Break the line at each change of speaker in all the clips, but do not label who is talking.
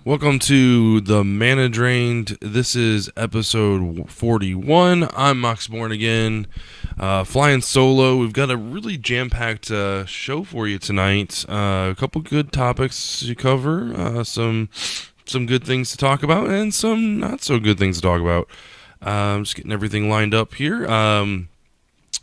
Welcome to the Mana Drained. This is episode 41. I'm Mox Born again, flying solo. We've got a really jam-packed show for you tonight. A couple good topics to cover, some good things to talk about, and some not so good things to talk about. Just getting everything lined up here.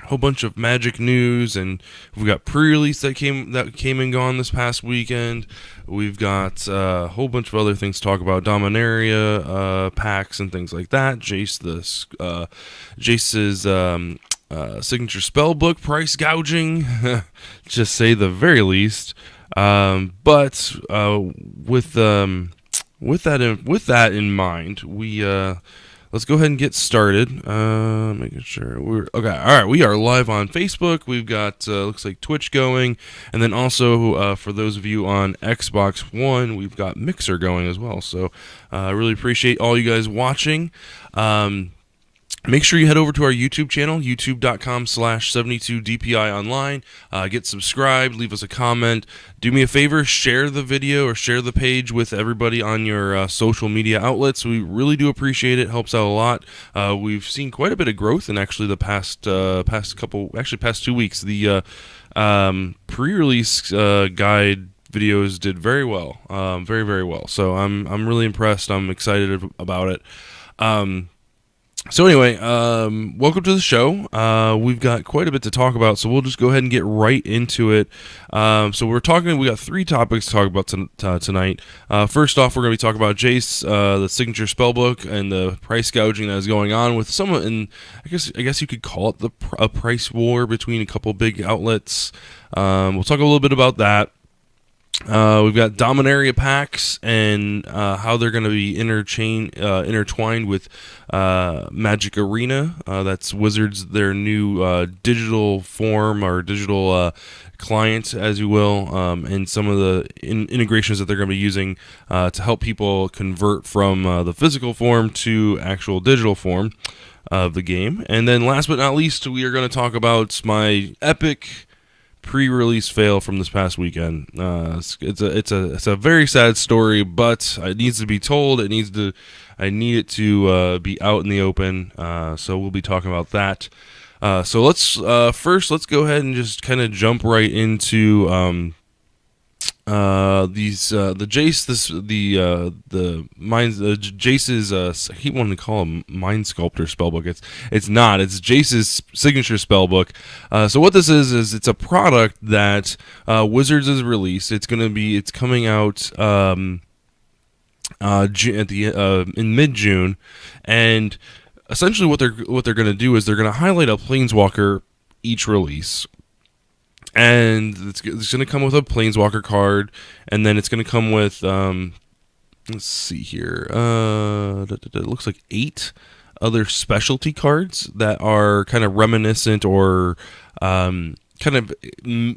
Whole bunch of Magic news, and we've got Prerelease that came and gone this past weekend. We've got a whole bunch of other things to talk about, Dominaria packs and things like that. Jace's signature spellbook price gouging, just say the very least. But with that in mind, we let's go ahead and get started. Making sure we're okay. All right, we are live on Facebook. We've got looks like Twitch going, and then also for those of you on Xbox One, we've got Mixer going as well. So I really appreciate all you guys watching. Make sure you head over to our YouTube channel, youtube.com/72DPI online. Get subscribed, leave us a comment. Do me a favor, share the video or share the page with everybody on your social media outlets. We really do appreciate it. Helps out a lot. We've seen quite a bit of growth in actually the past 2 weeks. The pre-release guide videos did very well, very, very well. So I'm really impressed. I'm excited about it. So anyway, welcome to the show. We've got quite a bit to talk about, so we'll just go ahead and get right into it. So we got 3 topics to talk about tonight. First off, we're going to be talking about Jace, the signature spellbook, and the price gouging that is going on with some, and I guess you could call it a price war between a couple big outlets. We'll talk a little bit about that. We've got Dominaria packs and how they're going to be intertwined with Magic Arena. That's Wizards, their new digital form or digital client, as you will, and some of the integrations that they're going to be using to help people convert from the physical form to actual digital form of the game. And then last but not least, we are going to talk about my epic pre-release fail from this past weekend. It's a very sad story, but it needs to be told. I need it to be out in the open. So we'll be talking about that. So let's go ahead and just kind of jump right into Jace's I keep wanting to call him Mind Sculptor spellbook. It's not. It's Jace's signature spellbook. So what this is it's a product that Wizards has released. It's coming out in mid-June, and essentially what they're going to do is they're going to highlight a planeswalker each release. And it's going to come with a Planeswalker card, and then it's going to come with, let's see here, it looks like 8 other specialty cards that are kind of reminiscent or kind of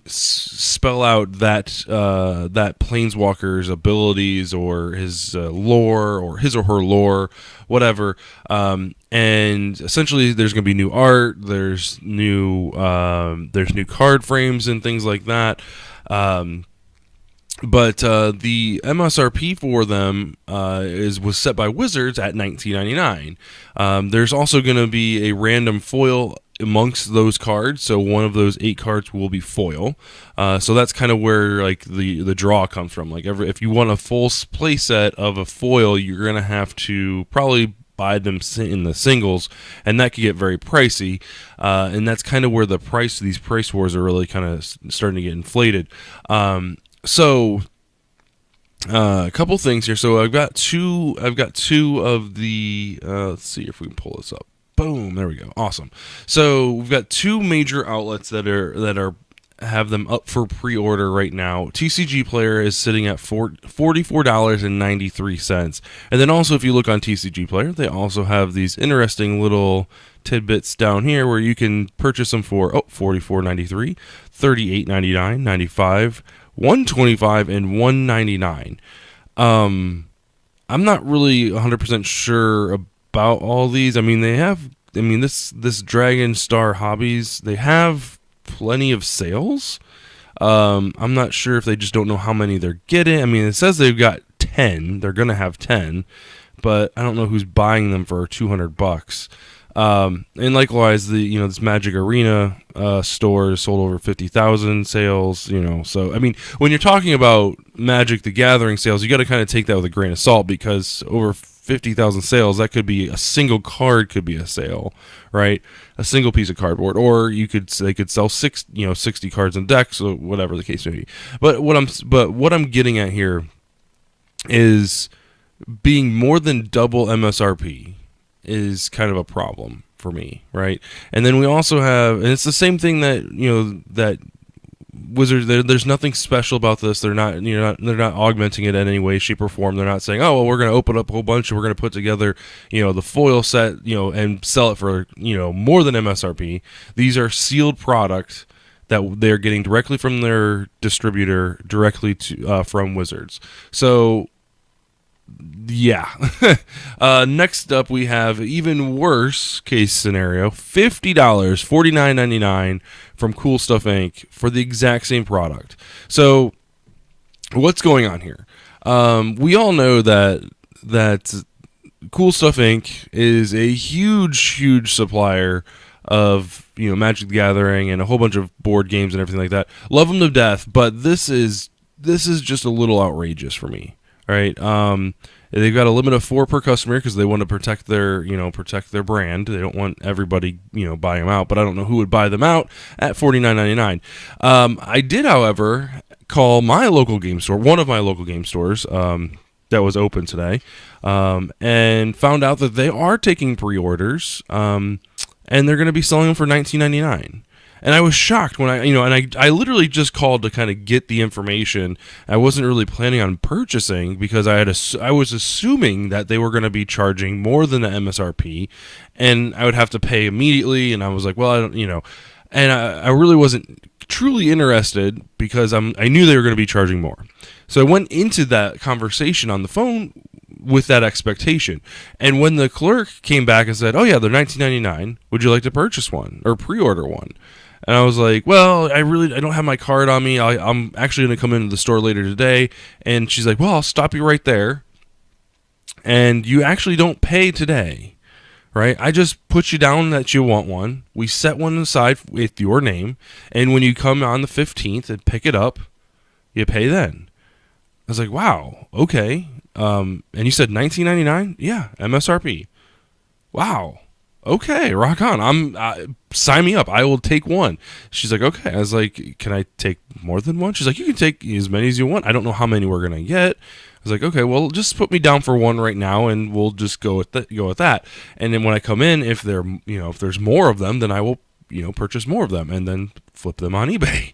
spell out that Planeswalker's abilities or his lore or his or her lore, whatever. And essentially, there's going to be new art. There's new card frames and things like that. But the MSRP for them was set by Wizards at $19.99. There's also going to be a random foil amongst those cards, so one of those 8 cards will be foil. So that's kind of where like the draw comes from. Like if you want a full play set of a foil, you're going to have to probably buy them in the singles, and that could get very pricey. And that's kind of where these price wars are really kind of starting to get inflated. So a couple things here. So I've got two of the let's see if we can pull this up. Boom, there we go. Awesome. So we've got 2 major outlets that have them up for pre-order right now. TCG Player is sitting at $44.93. And then also if you look on TCG Player, they also have these interesting little tidbits down here where you can purchase them for $44.93, $38.99, $95, $125, and $199. I'm not really 100% sure about all these. I mean, this Dragon Star Hobbies, they have plenty of sales. I'm not sure if they just don't know how many they're getting. I mean, it says they've got 10 10. They're going to have 10, but I don't know who's buying them for $200. And likewise, this Magic Arena store sold over 50,000 sales. So I mean, when you're talking about Magic the Gathering sales, you got to kind of take that with a grain of salt, because over 50,000 sales, that could be a single card, could be a sale, right? A single piece of cardboard, or they could sell 60 cards in decks, or whatever the case may be. But what I'm getting at here is being more than double MSRP is kind of a problem for me, right? And then we also have, and it's the same thing that Wizards, there's nothing special about this. They're not augmenting it in any way, shape, or form. They're not saying, oh, well, we're going to open up a whole bunch and we're going to put together, the foil set, and sell it for, more than MSRP. These are sealed products that they're getting directly from their distributor, directly to from Wizards. So, yeah. Next up, we have even worse case scenario: $50, $49.99 from Cool Stuff Inc. for the exact same product. So, what's going on here? We all know that Cool Stuff Inc. is a huge supplier of Magic the Gathering and a whole bunch of board games and everything like that. Love them to death, but this is just a little outrageous for me. Right, they've got a limit of 4 per customer because they want to protect their brand. They don't want everybody buy them out, but I don't know who would buy them out at $49.99. I did, however, call my local game store, one of my local game stores that was open today, and found out that they are taking pre-orders, and they're going to be selling them for $19.99. And I was shocked when I literally just called to kind of get the information. I wasn't really planning on purchasing because I was assuming that they were going to be charging more than the MSRP, and I would have to pay immediately. And I was like, well, I don't, and I really wasn't truly interested because I knew they were going to be charging more. So I went into that conversation on the phone with that expectation. And when the clerk came back and said, oh yeah, they're $19.99, would you like to purchase one or pre-order one? And I was like, well, I don't have my card on me. I'm actually going to come into the store later today. And she's like, well, I'll stop you right there. And you actually don't pay today, right? I just put you down that you want one. We set one aside with your name. And when you come on the 15th and pick it up, you pay then. I was like, wow, okay. And you said $19.99? Yeah, MSRP. Wow. Okay, rock on. Sign me up. I will take one. She's like, okay. I was like, can I take more than one? She's like, you can take as many as you want. I don't know how many we're gonna get. I was like, okay, well, just put me down for one right now, and we'll just go with that. And then when I come in, if there's more of them, then I will purchase more of them and then flip them on eBay.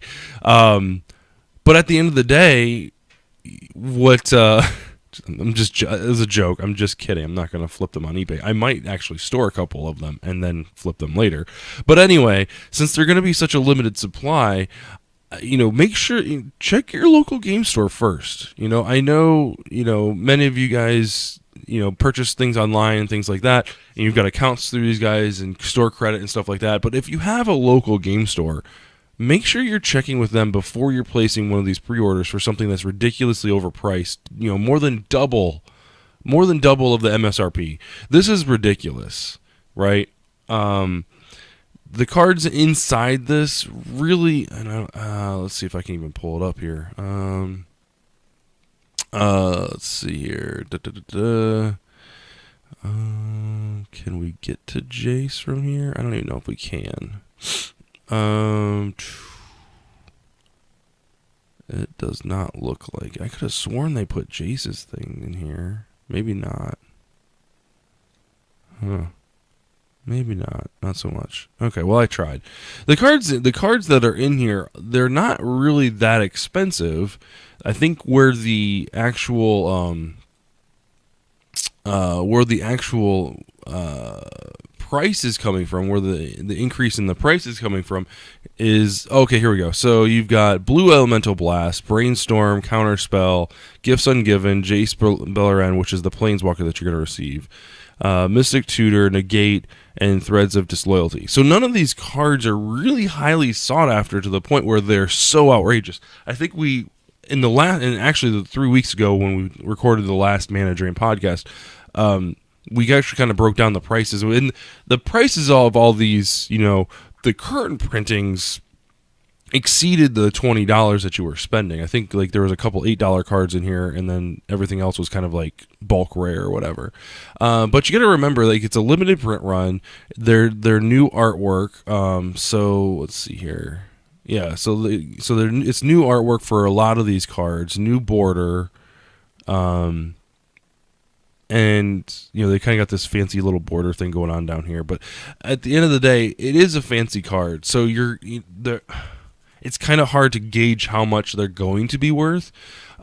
But at the end of the day, what? It was a joke. I'm just kidding. I'm not going to flip them on eBay. I might actually store a couple of them and then flip them later. But anyway, since they're going to be such a limited supply, make sure check your local game store first. I know, many of you guys, purchase things online and things like that, and you've got accounts through these guys and store credit and stuff like that. But if you have a local game store, make sure you're checking with them before you're placing one of these pre-orders for something that's ridiculously overpriced, more than double of the MSRP. This is ridiculous, right? The cards inside this really, let's see if I can even pull it up here. Let's see here. Can we get to Jace from here? I don't even know if we can. It does not look like it. I could have sworn they put Jace's thing in here. Maybe not. Maybe not. Not so much. Okay, well, I tried. The cards that are in here, they're not really that expensive. I think where the actual price is coming from, where the increase in the price is coming from, is okay. Here we go. So you've got Blue Elemental Blast, Brainstorm, Counterspell, Gifts Ungiven, Jace Beleren, which is the Planeswalker that you're going to receive, Mystic Tutor, Negate, and Threads of Disloyalty. So none of these cards are really highly sought after to the point where they're so outrageous. I think we and actually the 3 weeks ago when we recorded the last Mana Drain podcast, we actually kind of broke down the prices. And the prices of all these, the current printings exceeded the $20 that you were spending. I think like there was a couple $8 cards in here, and then everything else was kind of like bulk rare or whatever. But you got to remember, like, it's a limited print run. Their new artwork. So let's see here. Yeah, it's new artwork for a lot of these cards, new border, and they kind of got this fancy little border thing going on down here. But at the end of the day, it is a fancy card, so it's kind of hard to gauge how much they're going to be worth.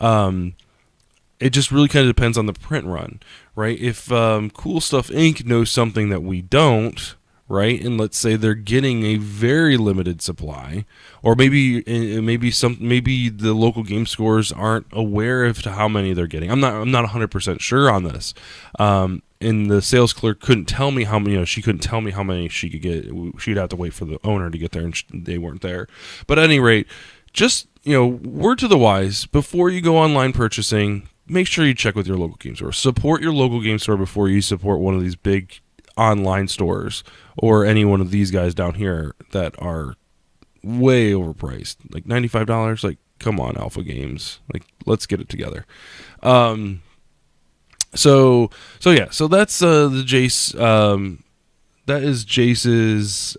It just really kind of depends on the print run, right? If Cool Stuff Inc. knows something that we don't, right? And let's say they're getting a very limited supply, or maybe the local game stores aren't aware of to how many they're getting. I'm not 100% sure on this. And the sales clerk couldn't tell me how many. She couldn't tell me how many she could get. She'd have to wait for the owner to get there, and they weren't there. But at any rate, just word to the wise: before you go online purchasing, make sure you check with your local game store. Support your local game store before you support one of these big online stores or any one of these guys down here that are way overpriced, like $95. Like, come on, Alpha Games, like, let's get it together. So that's the Jace. That is Jace's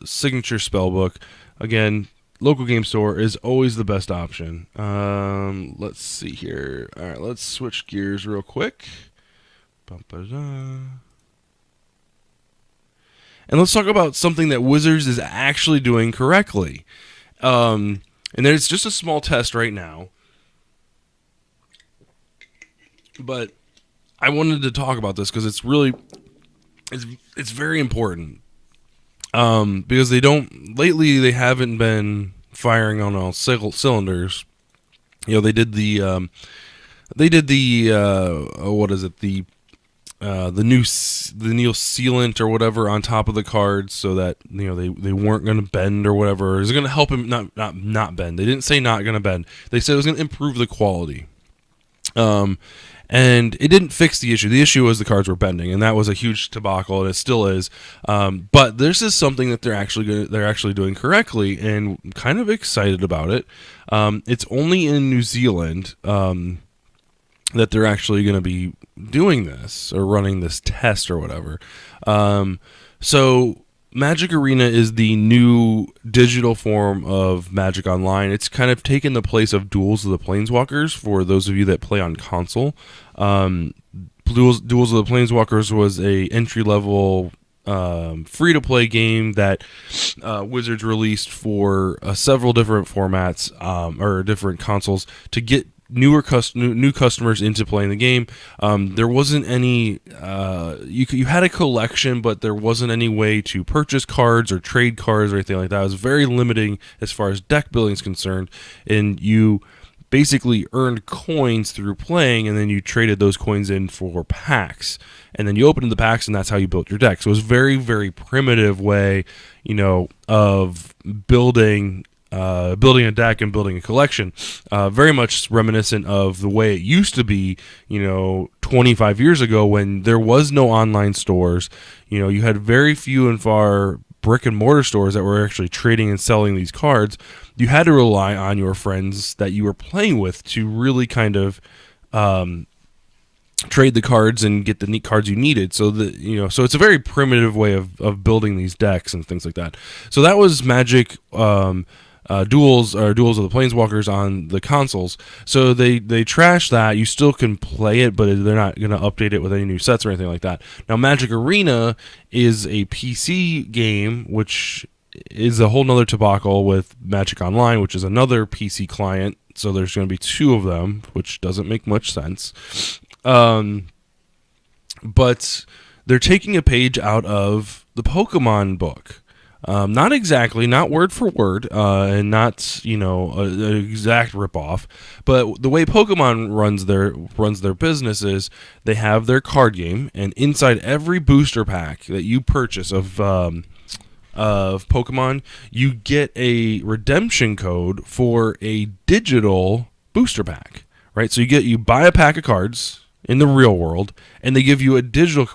signature spellbook. Again, local game store is always the best option. Let's see here. All right, let's switch gears real quick. And let's talk about something that Wizards is actually doing correctly. And there's just a small test right now, but I wanted to talk about this because it's very important. Because they haven't been firing on all cylinders. They did the new sealant or whatever on top of the cards, so that they weren't going to bend or whatever. It was going to help him not bend. They didn't say not going to bend. They said it was going to improve the quality. And it didn't fix the issue. The issue was the cards were bending, and that was a huge debacle, and it still is. But this is something that they're actually doing correctly, and I'm kind of excited about it. It's only in New Zealand that they're actually going to be doing this or running this test or whatever. So Magic Arena is the new digital form of Magic Online. It's kind of taken the place of Duels of the Planeswalkers for those of you that play on console. Duels of the Planeswalkers was a entry-level free-to-play game that Wizards released for several different formats or different consoles to get new customers into playing the game. There wasn't any you had a collection, but there wasn't any way to purchase cards or trade cards or anything like that. It was very limiting as far as deck building is concerned, and you basically earned coins through playing, and then you traded those coins in for packs, and then you opened the packs, and that's how you built your deck. So it was very, very primitive way, of building a deck and building a collection, very much reminiscent of the way it used to be, 25 years ago when there was no online stores. You had very few and far brick and mortar stores that were actually trading and selling these cards. You had to rely on your friends that you were playing with to really kind of trade the cards and get the neat cards you needed. So so it's a very primitive way of building these decks and things like that. So that was Magic Duels of the Planeswalkers on the consoles. So they trashed that. You still can play it, but they're not going to update it with any new sets or anything like that. Now, Magic Arena is a PC game, which is a whole nother debacle with Magic Online, which is another PC client. So there's going to be two of them, which doesn't make much sense. But they're taking a page out of the Pokemon book. Not exactly, not word for word, and not an exact ripoff, but the way Pokemon runs their business is they have their card game, and inside every booster pack that you purchase of of Pokemon, you get a redemption code for a digital booster pack, right? So you buy a pack of cards in the real world, and they give you a digital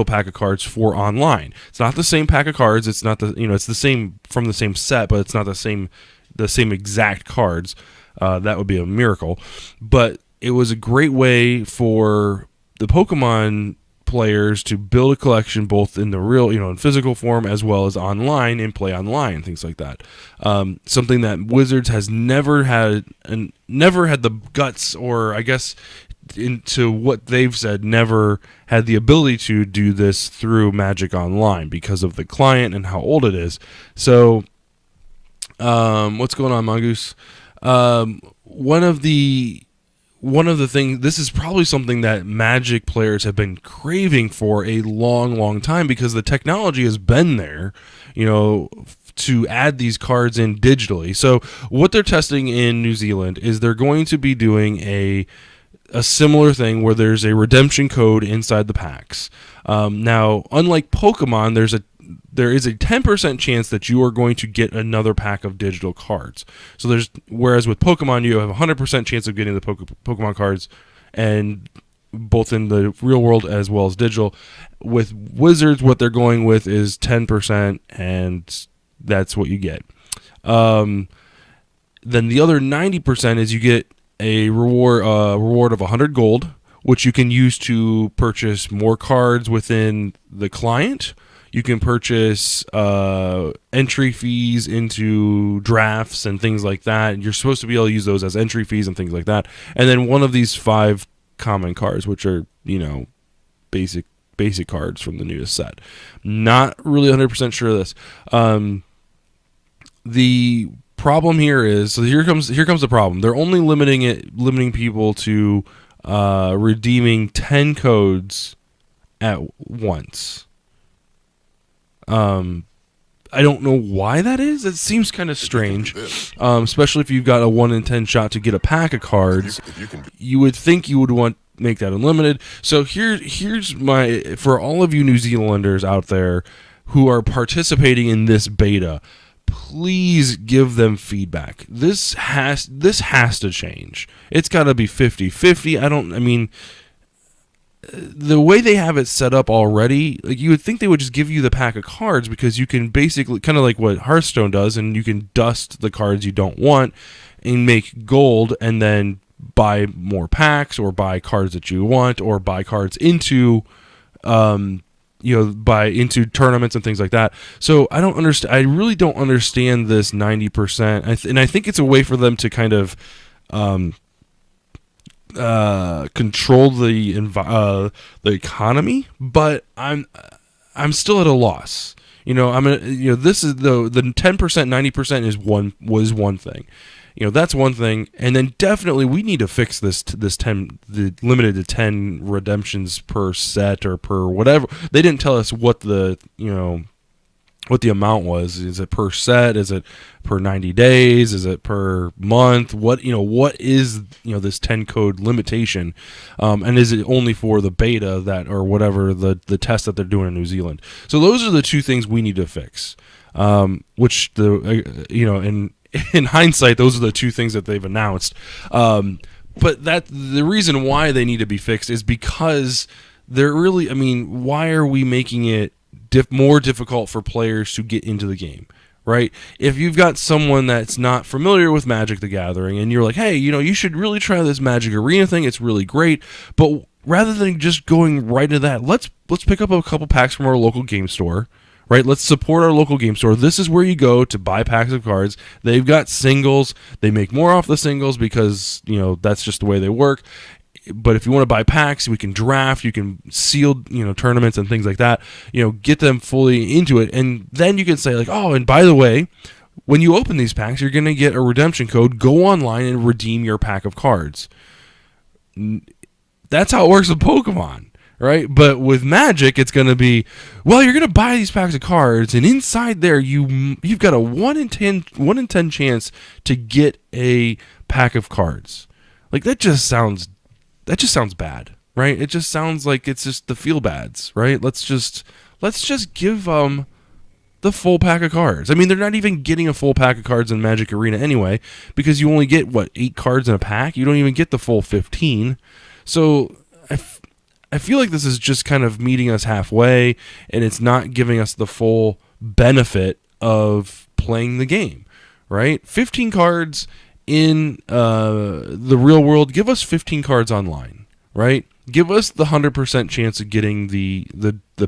pack of cards for online. It's not the same pack of cards. It's not it's the same from the same set, but it's not the same exact cards. That would be a miracle, but it was a great way for the Pokemon players to build a collection both in the real, in physical form as well as online and play online, things like that. Something that Wizards has never had the guts, or I guess into what they've said, never had the ability to do this through Magic Online because of the client and how old it is. So, what's going on, Mongoose? One of the things, this is probably something that Magic players have been craving for a long, long time, because the technology has been there, to add these cards in digitally. So what they're testing in New Zealand is they're going to be doing a similar thing where there's a redemption code inside the packs. Now, unlike Pokemon, there is a 10% chance that you are going to get another pack of digital cards. So whereas with Pokemon you have a 100% chance of getting the Pokemon cards, and both in the real world as well as digital. With Wizards, what they're going with is 10%, and that's what you get. Then the other 90% is you get a reward of 100 gold, which you can use to purchase more cards within the client. You can purchase entry fees into drafts and things like that. And you're supposed to be able to use those as entry fees and things like that. And then one of these 5 common cards, which are, basic cards from the newest set. Not really 100% sure of this. The problem here is, so here comes the problem. They're only limiting people to redeeming 10 codes at once. I don't know why that is. It seems kind of strange, especially if you've got a 1 in 10 shot to get a pack of cards. You would think you would want to make that unlimited. So here's for all of you New Zealanders out there who are participating in this beta, please give them feedback. This has to change. It's got to be 50-50. The way they have it set up already, like, you would think they would just give you the pack of cards, because you can basically, kind of like what Hearthstone does, and you can dust the cards you don't want and make gold, and then buy more packs, or buy cards that you want, or buy cards into into tournaments and things like that. So I don't understand. I really don't understand this 90%, and I think it's a way for them to kind of control the economy, but I'm still at a loss. This is the 10%, 90% was one thing. That's one thing, and then definitely we need to fix this 10, the limited to 10 redemptions per set or per whatever. They didn't tell us what the what the amount was. Is it per set? Is it per 90 days? Is it per month? What is this 10 code limitation? And is it only for the beta or whatever the test that they're doing in New Zealand? So those are the two things we need to fix. Which in hindsight, those are the two things that they've announced. But the reason why they need to be fixed is because they're really, why are we making it more difficult for players to get into the game, right? If you've got someone that's not familiar with Magic the Gathering, and you're like, hey, you should really try this Magic Arena thing, it's really great, but rather than just going right into that, let's pick up a couple packs from our local game store, right? Let's support our local game store. This is where you go to buy packs of cards. They've got singles. They make more off the singles because, that's just the way they work. But if you want to buy packs, we can draft, you can seal, tournaments and things like that, get them fully into it. And then you can say, like, oh, and by the way, when you open these packs, you're going to get a redemption code. Go online and redeem your pack of cards. That's how it works with Pokemon, right? But with Magic, it's going to be, well, you're going to buy these packs of cards, and inside there, you've got a 1 in 10 chance to get a pack of cards. Like, that just sounds bad, right? It just sounds like it's just the feel bads, right? Let's just give the full pack of cards. I mean, they're not even getting a full pack of cards in Magic Arena anyway, because you only get, 8 cards in a pack? You don't even get the full 15. So I feel like this is just kind of meeting us halfway, and it's not giving us the full benefit of playing the game, right? 15 cards in the real world. Give us 15 cards online, right? Give us the 100% chance of getting the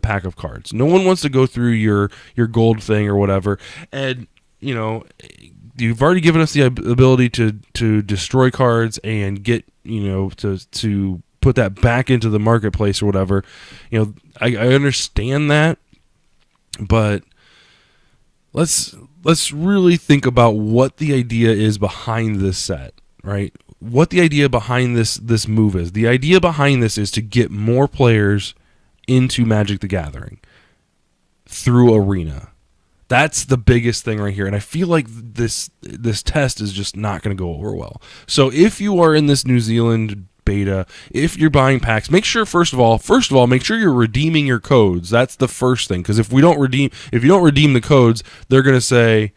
pack of cards. No one wants to go through your gold thing or whatever. And, you've already given us the ability to destroy cards and get, to put that back into the marketplace or whatever. I understand that, but let's really think about what the idea is behind this set, right? What the idea behind this move is. The idea behind this is to get more players into Magic the Gathering through Arena. That's the biggest thing right here, and I feel like this test is just not going to go over well. So if you are in this New Zealand beta, if you're buying packs, make sure first of all, make sure you're redeeming your codes. That's the first thing, because if you don't redeem the codes, they're going to say,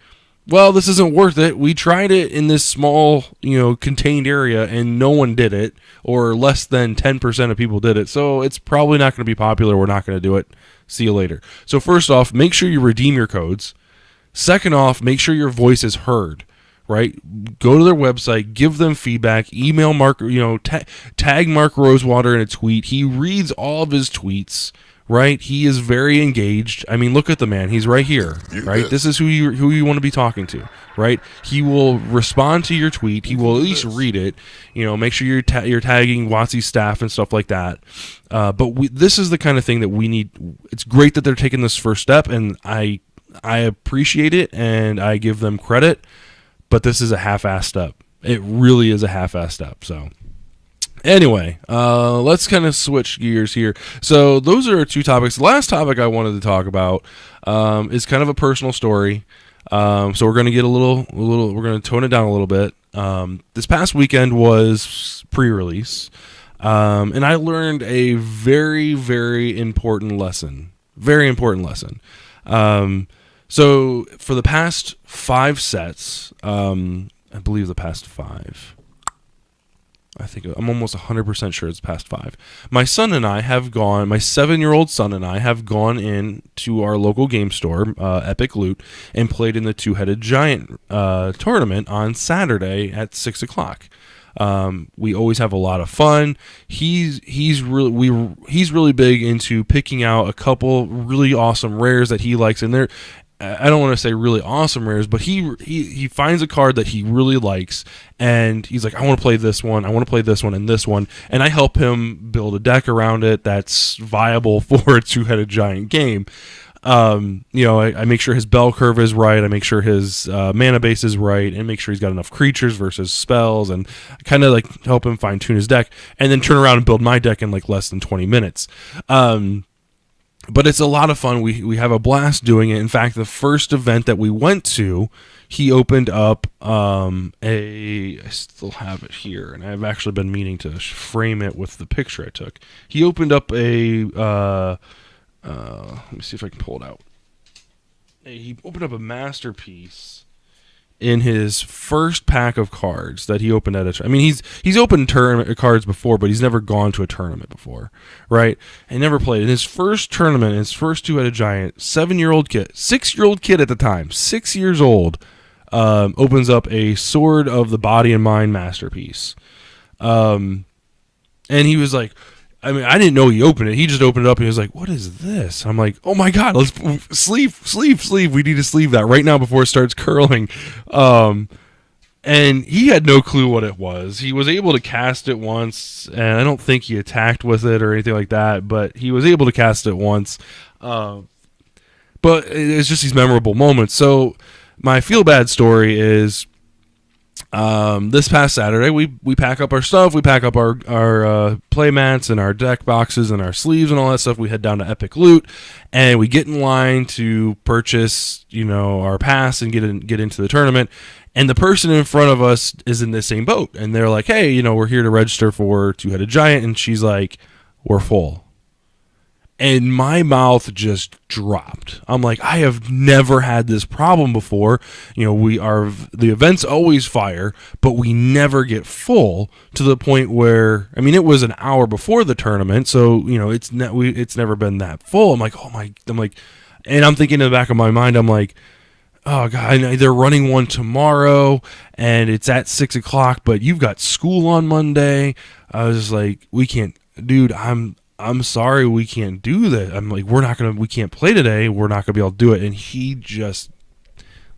well, this isn't worth it. We tried it in this small, contained area and no one did it, or less than 10% of people did it. So it's probably not going to be popular. We're not going to do it. See you later. So first off, make sure you redeem your codes. Second off, make sure your voice is heard, right? Go to their website, give them feedback, email Mark, tag Mark Rosewater in a tweet. He reads all of his tweets. Right, he is very engaged. I mean, look at the man; he's right here. Right, this is who you want to be talking to. Right, he will respond to your tweet. He will at least read it. Make sure you're tagging WotC's staff and stuff like that. But this is the kind of thing that we need. It's great that they're taking this first step, and I appreciate it, and I give them credit. But this is a half-assed step. It really is a half-assed step. So. Anyway, let's kind of switch gears here. So those are 2 topics. The last topic I wanted to talk about is kind of a personal story. So we're going to get we're going to tone it down a little bit. This past weekend was pre-release, and I learned a very, very important lesson. Very important lesson. So for the past 5 sets, I believe the past 5. I think I'm almost 100% sure it's past 5. My 7-year-old son and I have gone in to our local game store, Epic Loot, and played in the Two-Headed Giant tournament on Saturday at 6 o'clock. We always have a lot of fun. He's really big into picking out a couple really awesome rares that he likes, and I don't want to say really awesome rares, but he finds a card that he really likes, and he's like, I want to play this one, I want to play this one, and this one, and I help him build a deck around it that's viable for a Two-Headed Giant game. I make sure his bell curve is right, I make sure his mana base is right, and make sure he's got enough creatures versus spells, and kind of like help him fine-tune his deck, and then turn around and build my deck in like less than 20 minutes. But it's a lot of fun. We have a blast doing it. In fact, the first event that we went to, he opened up I still have it here, and I've actually been meaning to frame it with the picture I took. He opened up let me see if I can pull it out. He opened up a masterpiece in his first pack of cards that he opened at a... I mean, he's opened tournament cards before, but he's never gone to a tournament before, right? And never played. In his first tournament, his first Two-Headed Giant, 6-year-old kid at the time, 6 years old, opens up a Sword of the Body and Mind masterpiece. And he was like... I mean, I didn't know he opened it. He just opened it up and he was like, what is this? I'm like, oh my God, let's sleeve. We need to sleeve that right now before it starts curling. And he had no clue what it was. He was able to cast it once, and I don't think he attacked with it or anything like that, but he was able to cast it once. But it's just these memorable moments. So my feel-bad story is... this past Saturday, we pack up our stuff, we pack up our play mats and our deck boxes and our sleeves and all that stuff. We head down to Epic Loot, and we get in line to purchase, our pass and get into the tournament. And the person in front of us is in the same boat, and they're like, "Hey, we're here to register for Two-Headed Giant," and she's like, "We're full." and my mouth just dropped. I'm like, I have never had this problem before. You know, the events always fire, but we never get full to the point where, I mean, it was an hour before the tournament, so you know, it's never been that full. I'm like, and I'm thinking in the back of my mind, I'm like, oh God, they're running one tomorrow, and it's at 6 o'clock, but you've got school on Monday. I was just like, we can't, dude. I'm sorry, we can't do that. I'm like, we can't play today. We're not gonna be able to do it. And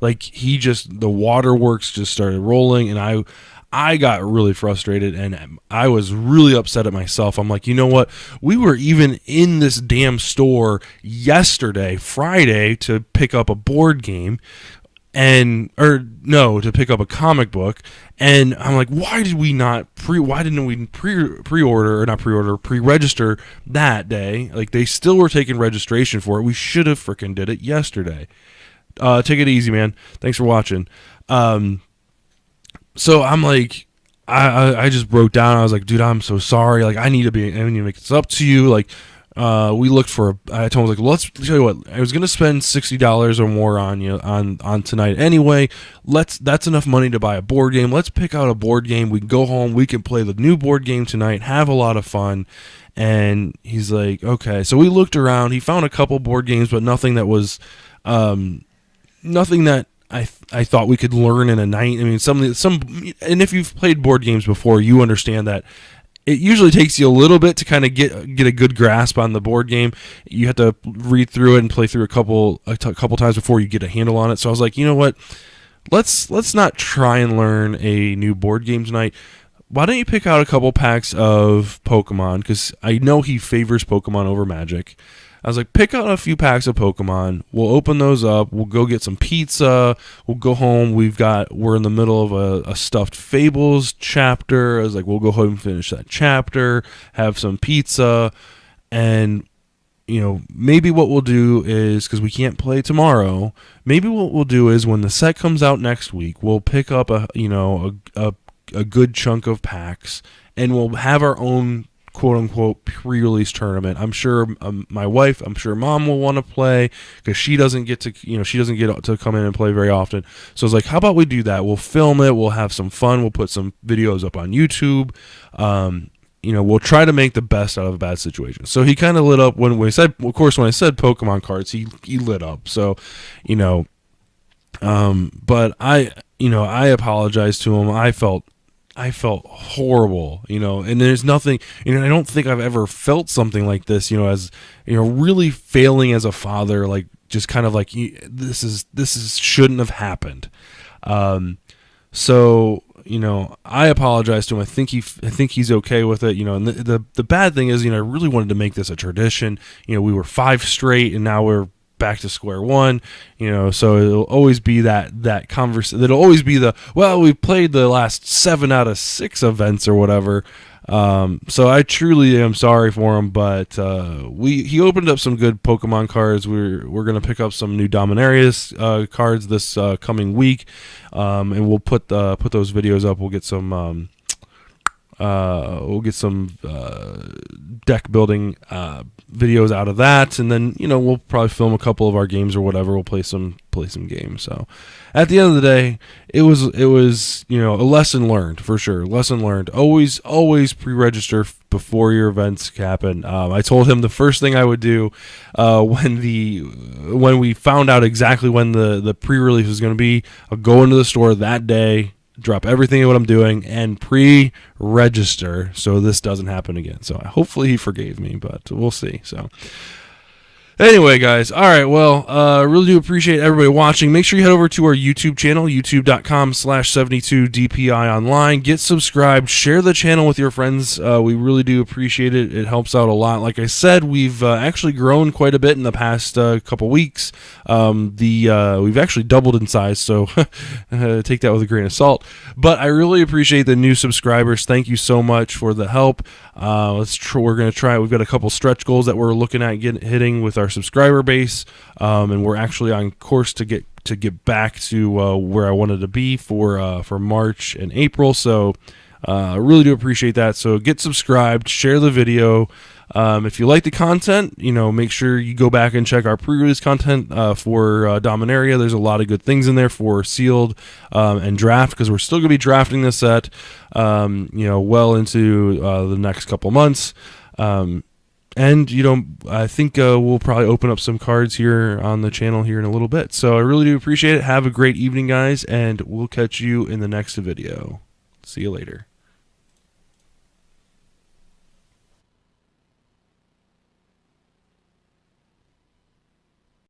the waterworks just started rolling, and I got really frustrated, and I was really upset at myself. I'm like, you know what? We were even in this damn store yesterday, Friday, to pick up a board game, to pick up a comic book, and I'm like, why didn't we pre-register that day? Like, they still were taking registration for it. We should have freaking did it yesterday. Take it easy, man. Thanks for watching. So I'm like, I just broke down. I was like, dude, I'm so sorry. Like, I need to make this up to you. Like, we looked for. I told him, like, well, let's tell you what. I was gonna spend $60 or more on you on tonight anyway. That's enough money to buy a board game. Let's pick out a board game. We can go home. We can play the new board game tonight. Have a lot of fun. And he's like, okay. So we looked around. He found a couple board games, but nothing that was, nothing that I thought we could learn in a night. I mean, and if you've played board games before, you understand that it usually takes you a little bit to kind of get a good grasp on the board game. You have to read through it and play through a couple times before you get a handle on it. So I was like, you know what? Let's not try and learn a new board game tonight. Why don't you pick out a couple packs of Pokemon? Because I know he favors Pokemon over Magic. I was like, pick out a few packs of Pokemon. We'll open those up. We'll go get some pizza. We'll go home. We're in the middle of a Stuffed Fables chapter. I was like, we'll go home and finish that chapter, have some pizza, and you know, maybe what we'll do is, because we can't play tomorrow, maybe what we'll do is when the set comes out next week, we'll pick up a good chunk of packs, and we'll have our own quote-unquote pre-release tournament. I'm sure I'm sure Mom will want to play, because she doesn't get to come in and play very often. So I was like, how about we do that? We'll film it. We'll have some fun. We'll put some videos up on YouTube. We'll try to make the best out of a bad situation. So he kind of lit up when I said Pokemon cards, he lit up. So, but I apologized to him. I felt horrible, and there's nothing, I don't think I've ever felt something like this, as, really failing as a father, like, just kind of like, this shouldn't have happened. So, I apologize to him. I think he's okay with it, and the bad thing is, I really wanted to make this a tradition. We were 5 straight, and now we're back to square one, so it'll always be that conversation. It'll always be we've played the last 7 out of 6 events or whatever. So I truly am sorry for him, but he opened up some good Pokemon cards. We're gonna pick up some new Dominaria cards this coming week, and we'll put those videos up. We'll get some deck building videos out of that, and then we'll probably film a couple of our games or whatever. We'll play some games. So at the end of the day, it was a lesson learned for sure. Lesson learned. Always pre-register before your events happen. I told him the first thing I would do when we found out exactly when the pre-release was going to be, I'll go into the store that day, drop everything of what I'm doing, and pre-register so this doesn't happen again. So hopefully he forgave me, but we'll see. So anyway, guys, all right, well, really do appreciate everybody watching. Make sure you head over to our YouTube channel, youtube.com/72DPI online. Get subscribed, share the channel with your friends. We really do appreciate it. It helps out a lot. Like I said, we've actually grown quite a bit in the past couple weeks. We've actually doubled in size, so take that with a grain of salt. But I really appreciate the new subscribers. Thank you so much for the help. We're going to try. We've got a couple stretch goals that we're looking at hitting with our subscriber base, and we're actually on course to get back to where I wanted to be for March and April. So I really do appreciate that. So get subscribed, share the video, If you like the content, make sure you go back and check our pre-release content for Dominaria. There's a lot of good things in there for sealed and draft, because we're still going to be drafting this set, well into the next couple months. And I think we'll probably open up some cards here on the channel here in a little bit. So I really do appreciate it. Have a great evening, guys, and we'll catch you in the next video. See you later.